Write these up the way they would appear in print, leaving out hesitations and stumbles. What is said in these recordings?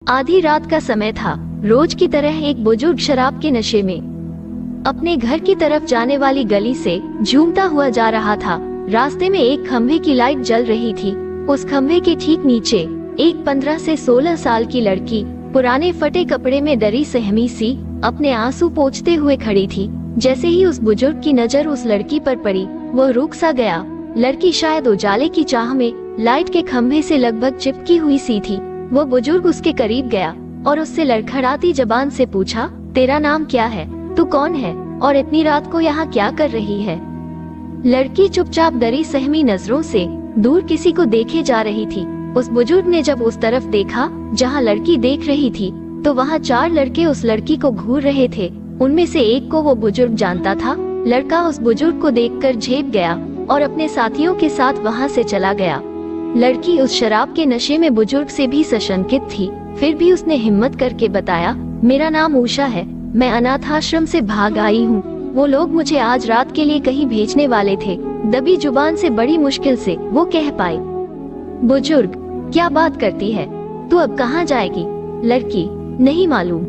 आधी रात का समय था। रोज की तरह एक बुजुर्ग शराब के नशे में अपने घर की तरफ जाने वाली गली से झूमता हुआ जा रहा था। रास्ते में एक खंभे की लाइट जल रही थी। उस खंभे के ठीक नीचे एक 15 से 16 साल की लड़की पुराने फटे कपड़े में डरी सहमी सी अपने आंसू पोंछते हुए खड़ी थी। जैसे ही उस बुजुर्ग की नजर उस लड़की पर पड़ी, वह रुक सा गया। लड़की शायद उजाले की चाह में लाइट के खंभे से लगभग चिपकी हुई सी थी। वो बुजुर्ग उसके करीब गया और उससे लड़खड़ाती जबान से पूछा, तेरा नाम क्या है? तू कौन है और इतनी रात को यहाँ क्या कर रही है? लड़की चुपचाप डरी सहमी नजरों से दूर किसी को देखे जा रही थी। उस बुजुर्ग ने जब उस तरफ देखा जहाँ लड़की देख रही थी, तो वहाँ 4 लड़के उस लड़की को घूर रहे थे। उनमें से एक को वो बुजुर्ग जानता था। लड़का उस बुजुर्ग को देखकर झेप गया और अपने साथियों के साथ वहाँ से चला गया। लड़की उस शराब के नशे में बुजुर्ग से भी सशंकित थी, फिर भी उसने हिम्मत करके बताया, मेरा नाम उषा है, मैं अनाथ आश्रम से भाग आई हूँ। वो लोग मुझे आज रात के लिए कहीं भेजने वाले थे। दबी जुबान से बड़ी मुश्किल से वो कह पाई। बुजुर्ग, क्या बात करती है? तू अब कहाँ जाएगी? लड़की, नहीं मालूम।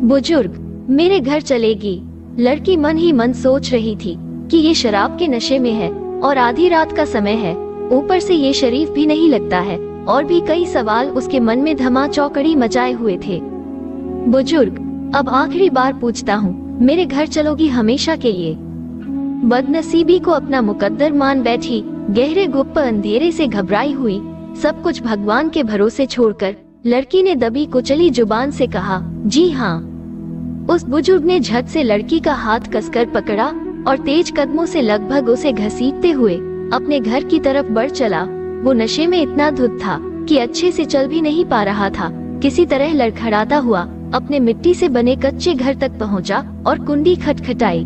बुजुर्ग, मेरे घर चलेगी। लड़की मन ही मन सोच रही थी कि ये शराब के नशे में है और आधी रात का समय है, ऊपर से ये शरीफ भी नहीं लगता है। और भी कई सवाल उसके मन में धमाचौकड़ी मचाए हुए थे। बुजुर्ग, अब आखिरी बार पूछता हूँ, मेरे घर चलोगी हमेशा के लिए? बदनसीबी को अपना मुकद्दर मान बैठी गहरे गुप्त अंधेरे से घबराई हुई सब कुछ भगवान के भरोसे छोड़कर लड़की ने दबी कुचली जुबान से कहा, जी हाँ। उस बुजुर्ग ने झट से लड़की का हाथ कसकर पकड़ा और तेज कदमों से लगभग उसे घसीटते हुए अपने घर की तरफ बढ़ चला। वो नशे में इतना धुत था कि अच्छे से चल भी नहीं पा रहा था। किसी तरह लड़खड़ाता हुआ अपने मिट्टी से बने कच्चे घर तक पहुंचा और कुंडी खटखटाई।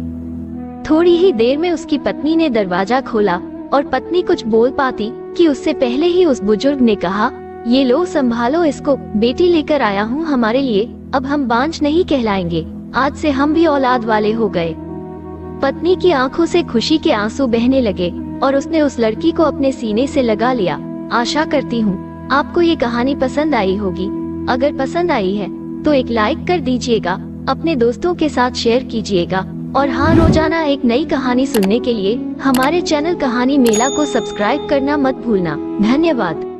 थोड़ी ही देर में उसकी पत्नी ने दरवाजा खोला और पत्नी कुछ बोल पाती कि उससे पहले ही उस बुजुर्ग ने कहा, ये लो संभालो इसको, बेटी लेकर आया हूँ हमारे लिए। अब हम बांझ नहीं कहलाएंगे, आज से हम भी औलाद वाले हो गए। पत्नी की आंखों से खुशी के आंसू बहने लगे और उसने उस लड़की को अपने सीने से लगा लिया। आशा करती हूँ आपको ये कहानी पसंद आई होगी। अगर पसंद आई है तो एक लाइक कर दीजिएगा, अपने दोस्तों के साथ शेयर कीजिएगा और हाँ, रोजाना एक नई कहानी सुनने के लिए हमारे चैनल कहानी मेला को सब्सक्राइब करना मत भूलना। धन्यवाद।